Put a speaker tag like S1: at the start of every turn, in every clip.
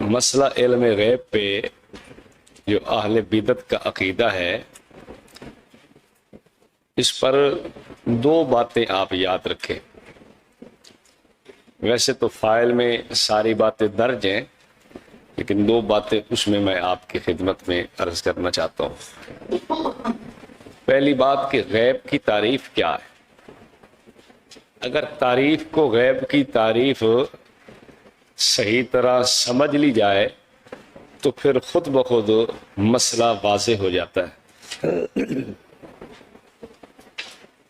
S1: مسئلہ علم غیب پہ جو اہل بدعت کا عقیدہ ہے، اس پر دو باتیں آپ یاد رکھیں۔ ویسے تو فائل میں ساری باتیں درج ہیں، لیکن دو باتیں اس میں آپ کی خدمت میں عرض کرنا چاہتا ہوں۔ پہلی بات کہ غیب کی تعریف کیا ہے۔ اگر تعریف کو، غیب کی تعریف صحیح طرح سمجھ لی جائے تو پھر خود بخود مسئلہ واضح ہو جاتا ہے۔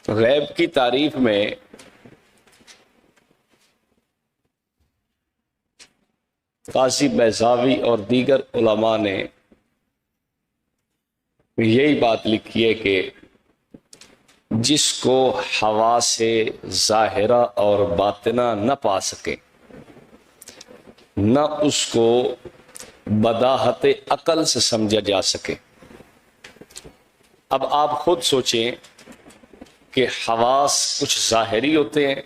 S1: غیب کی تعریف میں قاضی بیضاوی اور دیگر علماء نے یہی بات لکھی ہے کہ جس کو حواس ظاہرہ اور باطنہ نہ پا سکے، نہ اس کو بداہت عقل سے سمجھا جا سکے۔ اب آپ خود سوچیں کہ حواس کچھ ظاہری ہوتے ہیں،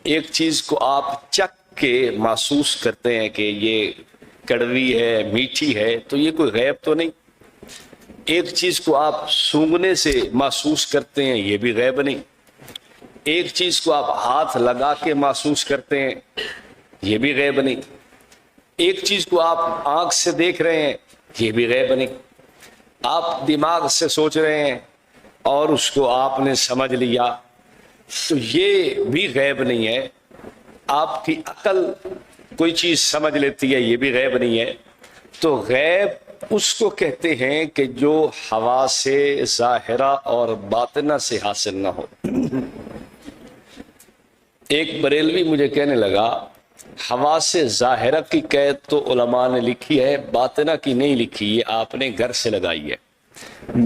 S1: ایک چیز کو آپ چکھ کے محسوس کرتے ہیں کہ یہ کڑوی ہے، میٹھی ہے، تو یہ کوئی غیب تو نہیں۔ ایک چیز کو آپ سونگھنے سے محسوس کرتے ہیں، یہ بھی غیب نہیں۔ ایک چیز کو آپ ہاتھ لگا کے محسوس کرتے ہیں، یہ بھی غیب نہیں۔ ایک چیز کو آپ آنکھ سے دیکھ رہے ہیں، یہ بھی غیب نہیں۔ آپ دماغ سے سوچ رہے ہیں اور اس کو آپ نے سمجھ لیا، تو یہ بھی غیب نہیں ہے۔ آپ کی عقل کوئی چیز سمجھ لیتی ہے، یہ بھی غیب نہیں ہے۔ تو غیب اس کو کہتے ہیں کہ جو حواس ظاہرہ اور باطنہ سے حاصل نہ ہو۔ ایک بریلوی مجھے کہنے لگا، حواس ظاہرہ کی قید تو علماء نے لکھی ہے، باطنہ کی نہیں لکھی، یہ آپ نے گھر سے لگائی ہے۔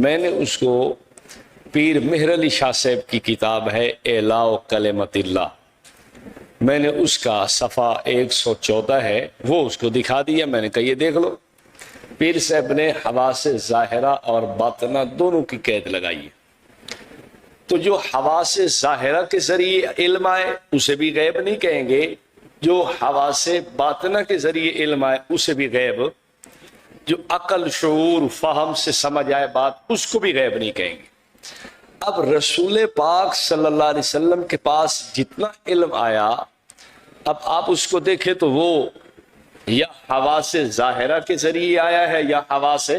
S1: میں نے اس کو پیر مہر علی شاہ صاحب کی کتاب ہے اعلاء کلمت اللہ، میں نے اس کا صفحہ 114 ہے، وہ اس کو دکھا دیا۔ میں نے کہا یہ دیکھ لو، پیر صاحب نے حواس ظاہرہ اور باطنہ دونوں کی قید لگائی ہے۔ تو جو حواس ظاہرہ کے ذریعے علم آئے اسے بھی غیب نہیں کہیں گے، جو حواس باطنہ کے ذریعے علم آئے اسے بھی غیب، جو عقل، شعور، فہم سے سمجھ آئے بات، اس کو بھی غیب نہیں کہیں گے۔ اب رسول پاک صلی اللہ علیہ وسلم کے پاس جتنا علم آیا، اب آپ اس کو دیکھیں تو وہ یا حواس ظاہرہ کے ذریعے آیا ہے یا حواس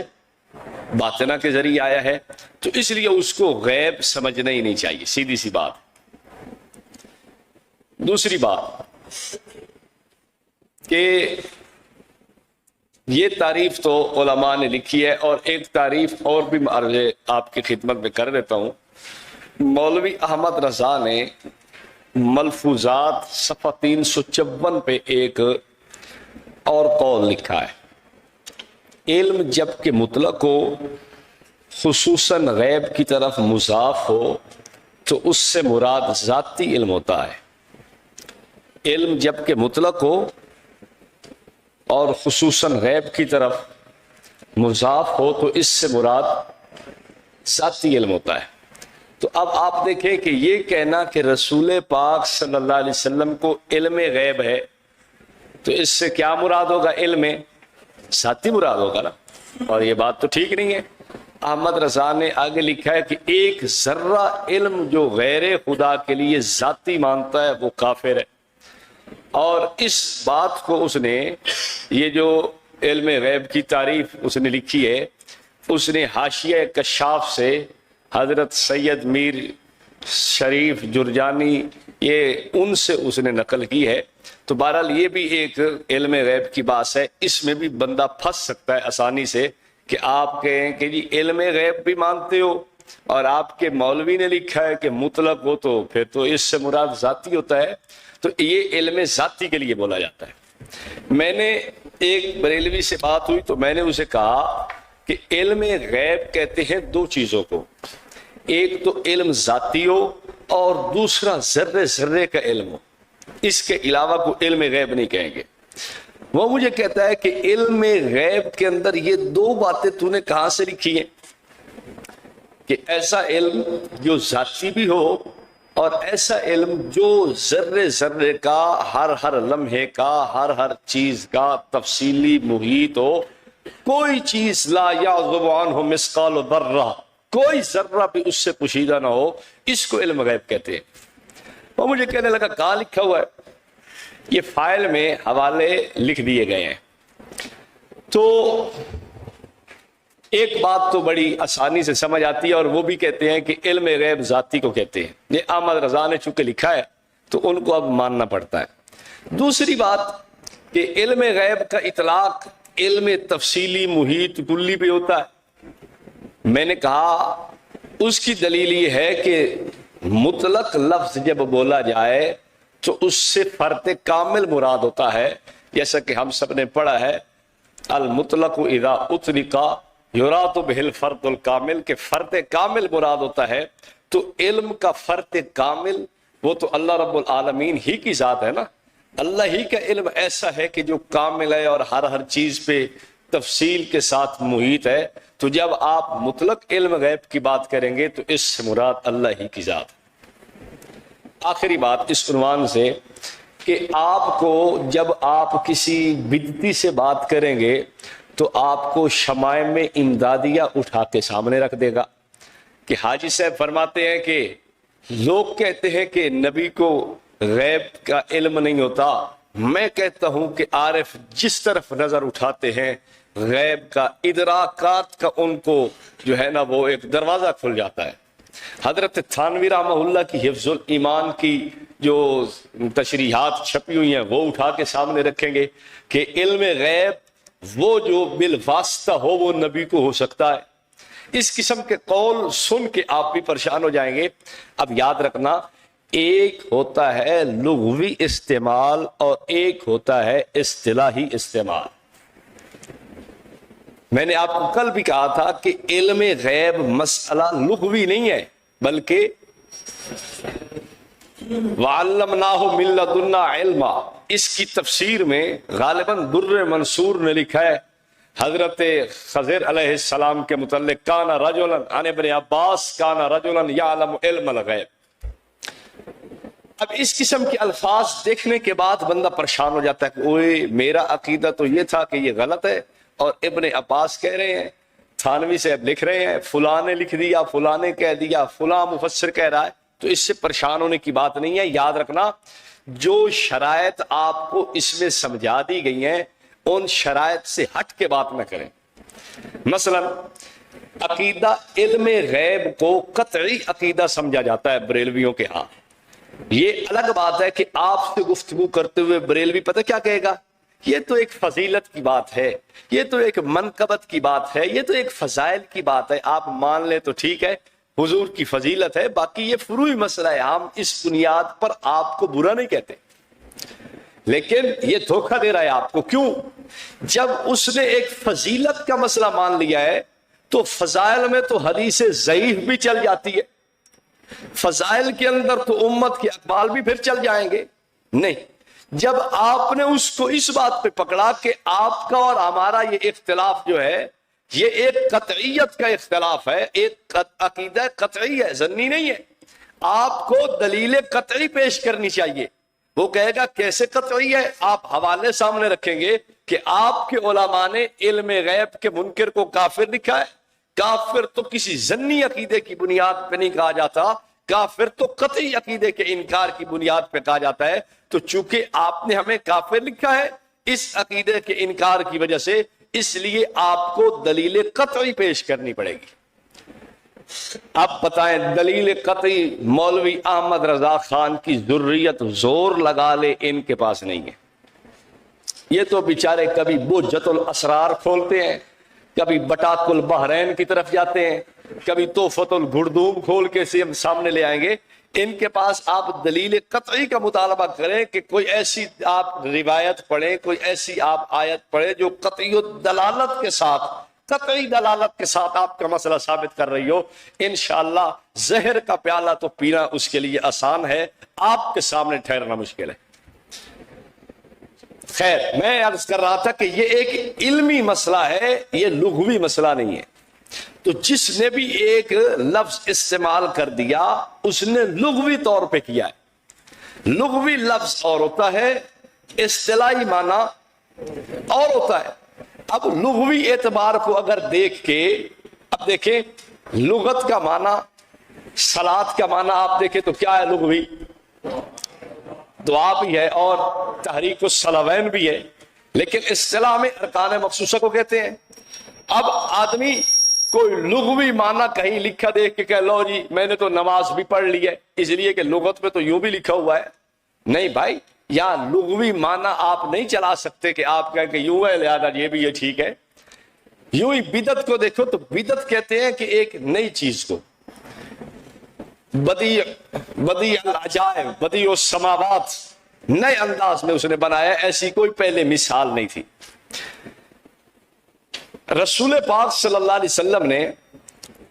S1: باطنہ کے ذریعے آیا ہے، تو اس لیے اس کو غیب سمجھنا ہی نہیں چاہیے، سیدھی سی بات۔ دوسری بات کہ یہ تعریف تو علماء نے لکھی ہے، اور ایک تعریف اور بھی آپ کی خدمت میں کر دیتا ہوں۔ مولوی احمد رضا نے ملفوظات صفحہ 354 پہ ایک اور قول لکھا ہے، علم جب کہ مطلق ہو، خصوصاً غیب کی طرف مضاف ہو، تو اس سے مراد ذاتی علم ہوتا ہے۔ علم جب کہ مطلق ہو اور خصوصاً غیب کی طرف مضاف ہو تو اس سے مراد ذاتی علم ہوتا ہے۔ تو اب آپ دیکھیں کہ یہ کہنا کہ رسول پاک صلی اللہ علیہ وسلم کو علم غیب ہے، تو اس سے کیا مراد ہوگا؟ علم ذاتی مراد ہوگا نا، اور یہ بات تو ٹھیک نہیں ہے۔ احمد رضا نے آگے لکھا ہے کہ ایک ذرہ علم جو غیر خدا کے لیے ذاتی مانتا ہے وہ کافر ہے، اور اس بات کو اس نے، یہ جو علم غیب کی تعریف اس نے لکھی ہے، اس نے حاشیہ کشاف سے حضرت سید میر شریف جرجانی، یہ ان سے اس نے نقل کی ہے۔ تو بہرحال یہ بھی ایک علم غیب کی بات ہے، اس میں بھی بندہ پھنس سکتا ہے آسانی سے کہ آپ کہیں کہ جی علم غیب بھی مانتے ہو اور آپ کے مولوی نے لکھا ہے کہ مطلق ہو، تو پھر تو اس سے مراد ذاتی ہوتا ہے، تو یہ علم ذاتی کے لیے بولا جاتا ہے۔ میں نے ایک بریلوی سے بات ہوئی تو میں نے اسے کہا کہ علم غیب کہتے ہیں دو چیزوں کو، ایک تو علم ذاتی ہو اور دوسرا ذرے ذرے کا علم ہو، اس کے علاوہ کوئی علم غیب نہیں کہیں گے۔ وہ مجھے کہتا ہے کہ علم غیب کے اندر یہ دو باتیں تو نے کہاں سے لکھی ہیں کہ ایسا علم جو ذاتی بھی ہو اور ایسا علم جو ذرے ذرے کا، ہر لمحے کا، ہر چیز کا تفصیلی محیط ہو، کوئی چیز لا یعزب عنہ مثقال ذرہ، کوئی ذرہ بھی اس سے پوشیدہ نہ ہو، اس کو علم غیب کہتے ہیں۔ وہ مجھے کہنے لگا کہاں لکھا ہوا ہے؟ یہ فائل میں حوالے لکھ دیے گئے ہیں۔ تو ایک بات تو بڑی آسانی سے سمجھ آتی ہے، اور وہ بھی کہتے ہیں کہ علم غیب ذاتی کو کہتے ہیں۔ یہ احمد رضا نے چونکہ لکھا ہے تو ان کو اب ماننا پڑتا ہے۔ دوسری بات کہ علم غیب کا اطلاق علم تفصیلی محیط کلی پہ ہوتا ہے۔ میں نے کہا اس کی دلیل یہ ہے کہ مطلق لفظ جب بولا جائے تو اس سے فرد کامل مراد ہوتا ہے، جیسا کہ ہم سب نے پڑھا ہے المطلق اذا اطلق یراد بہ الفرد الکامل، کہ فرد کامل مراد ہوتا ہے۔ تو علم کا فرد کامل وہ تو اللہ رب العالمین ہی کی ذات ہے نا، اللہ ہی کا علم ایسا ہے کہ جو کامل ہے اور ہر چیز پہ تفصیل کے ساتھ محیط ہے۔ تو جب آپ مطلق علم غیب کی بات کریں گے تو اس سے مراد اللہ ہی کی ذات ہے۔ آخری بات اس عنوان سے کہ آپ کو جب آپ کسی بدعتی سے بات کریں گے تو آپ کو شمائم امدادیہ اٹھا کے سامنے رکھ دے گا کہ حاجی صاحب فرماتے ہیں کہ لوگ کہتے ہیں کہ نبی کو غیب کا علم نہیں ہوتا، میں کہتا ہوں کہ عارف جس طرف نظر اٹھاتے ہیں غیب کا ادراکات کا ان کو جو ہے نا وہ ایک دروازہ کھل جاتا ہے۔ حضرت تھانوی رحمہ اللہ کی حفظ الایمان کی جو تشریحات چھپی ہوئی ہیں وہ اٹھا کے سامنے رکھیں گے کہ علم غیب وہ جو بالواسطہ ہو وہ نبی کو ہو سکتا ہے۔ اس قسم کے قول سن کے آپ بھی پریشان ہو جائیں گے۔ اب یاد رکھنا، ایک ہوتا ہے لغوی استعمال اور ایک ہوتا ہے اصطلاحی استعمال۔ میں نے آپ کو کل بھی کہا تھا کہ علم غیب مسئلہ لغوی نہیں ہے بلکہ وَعَلَّمْنَاهُ مِن لَّدُنَّا عِلْمًا، اس کی تفسیر میں غالباً در منصور نے لکھا ہے حضرت خضر علیہ السلام کے متعلق کان رجلا عن ابن عباس کان رجلا یعلم علم الغیب۔ اب اس قسم کے الفاظ دیکھنے کے بعد بندہ پریشان ہو جاتا ہے کہ اوئے میرا عقیدہ تو یہ تھا کہ یہ غلط ہے، اور ابن عباس کہہ رہے ہیں، تھانوی صاحب لکھ رہے ہیں، فلاں نے لکھ دیا، فلاں نے کہہ دیا، فلاں مفسر کہہ رہا ہے۔ تو اس سے پریشان ہونے کی بات نہیں ہے۔ یاد رکھنا جو شرائط آپ کو اس میں سمجھا دی گئی ہیں ان شرائط سے ہٹ کے بات نہ کریں۔ مثلا عقیدہ علم غیب کو قطعی عقیدہ سمجھا جاتا ہے بریلویوں کے ہاں۔ یہ الگ بات ہے کہ آپ سے گفتگو کرتے ہوئے بریلوی پتہ کیا کہے گا، یہ تو ایک فضیلت کی بات ہے، یہ تو ایک منقبت کی بات ہے، یہ تو ایک فضائل کی بات ہے، آپ مان لیں تو ٹھیک ہے، حضور کی فضیلت ہے، باقی یہ فروعی مسئلہ ہے، ہم اس بنیاد پر آپ کو برا نہیں کہتے۔ لیکن یہ دھوکہ دے رہا ہے آپ کو، کیوں؟ جب اس نے ایک فضیلت کا مسئلہ مان لیا ہے تو فضائل میں تو حدیث ضعیف بھی چل جاتی ہے، فضائل کے اندر تو امت کے اقوال بھی پھر چل جائیں گے۔ نہیں، جب آپ نے اس کو اس بات پہ پکڑا کہ آپ کا اور ہمارا یہ اختلاف جو ہے یہ ایک قطعیت کا اختلاف ہے، ایک عقیدہ قطعی ہے، ظنی نہیں ہے، آپ کو دلیل قطعی پیش کرنی چاہیے۔ وہ کہے گا کیسے قطعی ہے؟ آپ حوالے سامنے رکھیں گے کہ آپ کے علماء نے علم غیب کے منکر کو کافر لکھا ہے۔ کافر تو کسی ظنی عقیدے کی بنیاد پہ نہیں کہا جاتا، کافر تو قطعی عقیدے کے انکار کی بنیاد پہ کہا جاتا ہے۔ تو چونکہ آپ نے ہمیں کافر لکھا ہے اس عقیدے کے انکار کی وجہ سے، اس لیے آپ کو دلیل قطعی پیش کرنی پڑے گی۔ اب بتائیں دلیل قطعی مولوی احمد رضا خان کی ذریت زور لگا لے ان کے پاس نہیں ہے۔ یہ تو بیچارے کبھی بہجت الاسرار کھولتے ہیں، کبھی بٹاک البحرین کی طرف جاتے ہیں، کبھی توفت الگردوم کھول کے سامنے لے آئیں گے۔ ان کے پاس آپ دلیل قطعی کا مطالبہ کریں کہ کوئی ایسی آپ روایت پڑھیں، کوئی ایسی آپ آیت پڑھیں جو قطعی دلالت کے ساتھ، قطعی دلالت کے ساتھ آپ کا مسئلہ ثابت کر رہی ہو۔ انشاءاللہ زہر کا پیالہ تو پینا اس کے لیے آسان ہے، آپ کے سامنے ٹھہرنا مشکل ہے۔ خیر، میں عرض کر رہا تھا کہ یہ ایک علمی مسئلہ ہے، یہ لغوی مسئلہ نہیں ہے۔ تو جس نے بھی ایک لفظ استعمال کر دیا اس نے لغوی طور پہ کیا ہے. لغوی لفظ اور ہوتا ہے، اصطلاحی معنی اور ہوتا ہے. اب لغوی اعتبار کو اگر دیکھ کے، اب دیکھیں لغت کا معنی، صلاۃ کا معنی آپ دیکھیں تو کیا ہے؟ لغوی دعا بھی ہے اور تحریک الصلوین بھی ہے، لیکن اصطلاح میں ارکان مخصوصہ کو کہتے ہیں. اب آدمی کوئی لغوی معنی کہیں لکھا دیکھ کے کہ لو جی میں نے تو نماز بھی پڑھ لی ہے اس لیے کہ لغت میں تو یوں بھی لکھا ہوا ہے. نہیں بھائی، یہاں لغوی معنی آپ نہیں چلا سکتے کہ آپ کہیں کہ یوں ہے لہذا یہ بھی یہ ٹھیک ہے. یوں ہی بدعت کو دیکھو تو بدعت کہتے ہیں کہ ایک نئی چیز کو بدیع العجائب، بدیع السماوات، نئے انداز میں اس نے بنایا. ایسی کوئی پہلے مثال نہیں تھی. رسول پاک صلی اللہ علیہ وسلم نے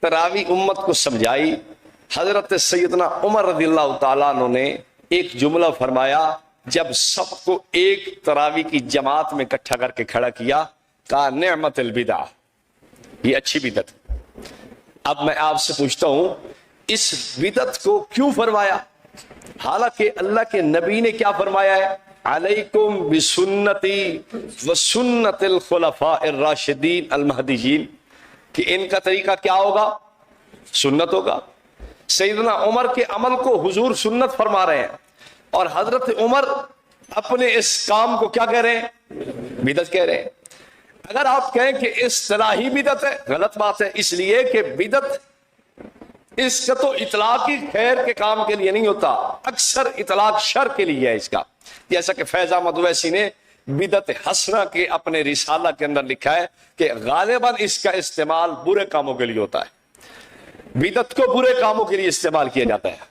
S1: تراویح امت کو سمجھائی. حضرت سیدنا عمر رضی اللہ تعالیٰ عنہ نے ایک جملہ فرمایا جب سب کو ایک تراویح کی جماعت میں اکٹھا کر کے کھڑا کیا، کہا نعمت البدع، یہ اچھی بدعت. اب میں آپ سے پوچھتا ہوں اس بدعت کو کیوں فرمایا؟ حالانکہ اللہ کے نبی نے کیا فرمایا ہے؟ علیکم بسنتی وسنت الخلفاء الراشدین المہدیین، کہ ان کا طریقہ کیا ہوگا؟ سنت ہوگا. سیدنا عمر کے عمل کو حضور سنت فرما رہے ہیں اور حضرت عمر اپنے اس کام کو کیا کہہ رہے ہیں؟ بدعت کہہ رہے ہیں. اگر آپ کہیں کہ اصطلاحی بدعت ہے، غلط بات ہے، اس لیے کہ بدعت اس کا تو اطلاق ہی خیر کے کام کے لیے نہیں ہوتا، اکثر اطلاق شر کے لیے ہے اس کا. جیسا کہ فیض احمد اویسی نے بدعت حسنہ کے اپنے رسالہ کے اندر لکھا ہے کہ غالباً اس کا استعمال برے کاموں کے لیے ہوتا ہے. بدعت کو برے کاموں کے لیے استعمال کیا جاتا ہے.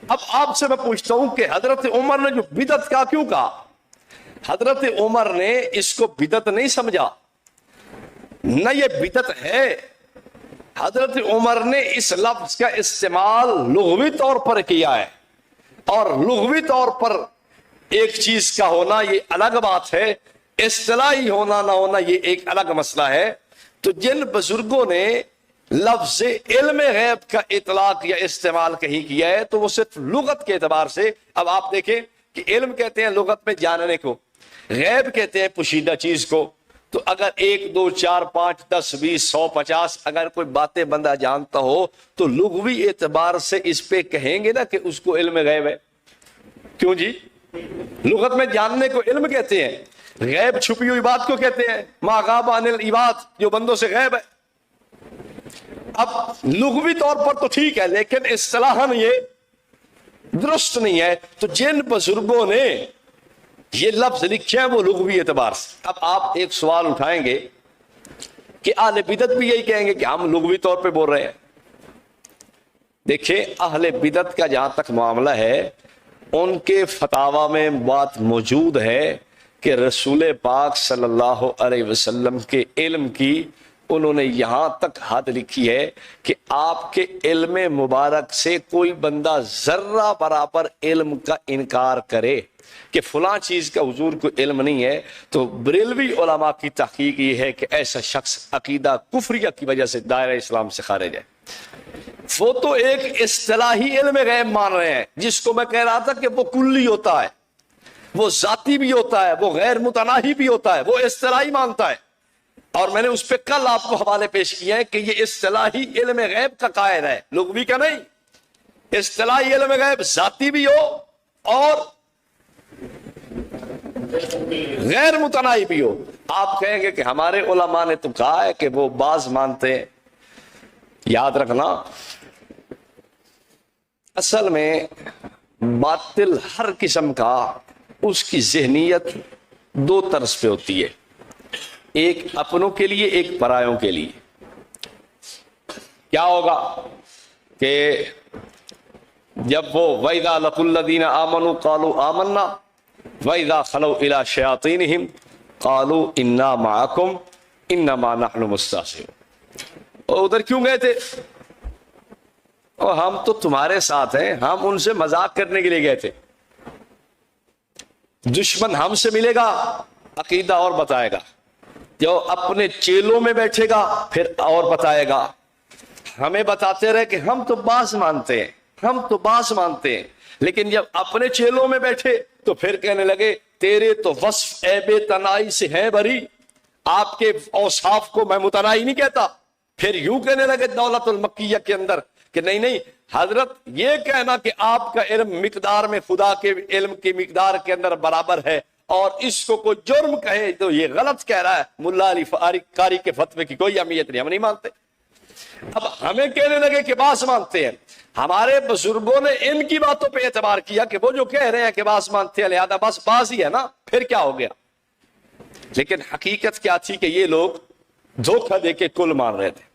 S1: اب آپ سے میں پوچھتا ہوں کہ حضرت عمر نے جو بدعت کا کیوں کہا؟ حضرت عمر نے اس کو بدعت نہیں سمجھا، نہ یہ بدعت ہے. حضرت عمر نے اس لفظ کا استعمال لغوی طور پر کیا ہے، اور لغوی طور پر ایک چیز کا ہونا یہ الگ بات ہے، اصطلاحی ہونا نہ ہونا یہ ایک الگ مسئلہ ہے. تو جن بزرگوں نے لفظ علم غیب کا اطلاق یا استعمال کہیں کیا ہے تو وہ صرف لغت کے اعتبار سے. اب آپ دیکھیں کہ علم کہتے ہیں لغت میں جاننے کو، غیب کہتے ہیں پوشیدہ چیز کو. تو اگر 1 2 4 5 10 20 100 50 اگر کوئی باتیں بندہ جانتا ہو تو لغوی اعتبار سے اس پہ کہیں گے نا کہ اس کو علم غیب ہے. کیوں جی؟ لغت میں جاننے کو علم کہتے ہیں، غیب چھپی ہوئی بات کو کہتے ہیں، ما غاب عن العباد، جو بندوں سے غیب ہے. اب لغوی طور پر تو ٹھیک ہے لیکن اصطلاحاً یہ درست نہیں ہے. تو جن بزرگوں نے یہ لفظ لکھے ہیں وہ لغوی اعتبار سے. اب آپ ایک سوال اٹھائیں گے کہ اہل بدعت بھی یہی کہیں گے کہ ہم لغوی طور پہ بول رہے ہیں. دیکھیں اہل بدعت کا جہاں تک معاملہ ہے ان کے فتاوی میں بات موجود ہے کہ رسول پاک صلی اللہ علیہ وسلم کے علم کی انہوں نے یہاں تک حد لکھی ہے کہ آپ کے علم مبارک سے کوئی بندہ ذرہ برابر علم کا انکار کرے کہ فلاں چیز کا حضور کو علم نہیں ہے تو بریلوی علماء کی تحقیق یہ ہے کہ ایسا شخص عقیدہ کفریہ کی وجہ سے دائرہ اسلام سے خارج ہے. وہ تو ایک اصطلاحی علم غیب مان رہے ہیں جس کو میں کہہ رہا تھا کہ وہ کلی ہوتا ہے، وہ ذاتی بھی ہوتا ہے، وہ غیر متناہی بھی ہوتا ہے، وہ اصطلاحی مانتا ہے. اور میں نے اس پہ کل آپ کو حوالے پیش کیا ہے کہ یہ اصطلاحی علم غیب کا قائل ہے، لغوی کا نہیں. اصطلاحی علم غیب ذاتی بھی ہو اور غیر متناہی بھی ہو. آپ کہیں گے کہ ہمارے علماء نے تو کہا ہے کہ وہ بعض مانتے ہیں. یاد رکھنا اصل میں باطل ہر قسم کا اس کی ذہنیت 2 طرز پہ ہوتی ہے، ایک اپنوں کے لیے ایک پرایوں کے لیے. کیا ہوگا کہ جب وہ وَإِذَا لَقُوا الَّذِينَ آمَنُوا قَالُوا آمَنَّا وَإِذَا خَلَوْا إِلَىٰ شَيَاطِينِهِمْ قَالُوا إِنَّا مَعَكُمْ إِنَّمَا نَحْنُ مُسْتَهْزِئُونَ. اور ادھر کیوں گئے تھے؟ اور ہم تو تمہارے ساتھ ہیں، ہم ان سے مذاق کرنے کے لیے گئے تھے. دشمن ہم سے ملے گا عقیدہ اور بتائے گا، جو اپنے چیلوں میں بیٹھے گا پھر اور بتائے گا، ہمیں بتاتے رہے کہ ہم تو بعض مانتے ہیں، ہم تو بعض مانتے ہیں، لیکن جب اپنے چیلوں میں بیٹھے تو پھر کہنے لگے تیرے تو وصف عیب تنائی سے ہیں بری، آپ کے اوصاف کو میں متنائی نہیں کہتا۔ پھر یوں کہنے لگے دولت المکیہ کے اندر کہ نہیں نہیں حضرت، یہ کہنا کہ آپ کا علم مقدار میں خدا کے علم کی مقدار کے اندر برابر ہے اور اس کو کوئی جرم کہے تو یہ غلط کہہ رہا ہے، ملا علی قاری کے فتوے کی کوئی اہمیت نہیں، ہم نہیں مانتے۔ اب ہمیں کہنے لگے کہ باس مانتے ہیں۔ ہمارے بزرگوں نے ان کی باتوں پہ اعتبار کیا کہ وہ جو کہہ رہے ہیں کہ باس مانتے ہیں لہذا بس باس ہی ہے نا، پھر کیا ہو گیا؟ لیکن حقیقت کیا تھی کہ یہ لوگ دھوکہ دے کے کل مان رہے تھے۔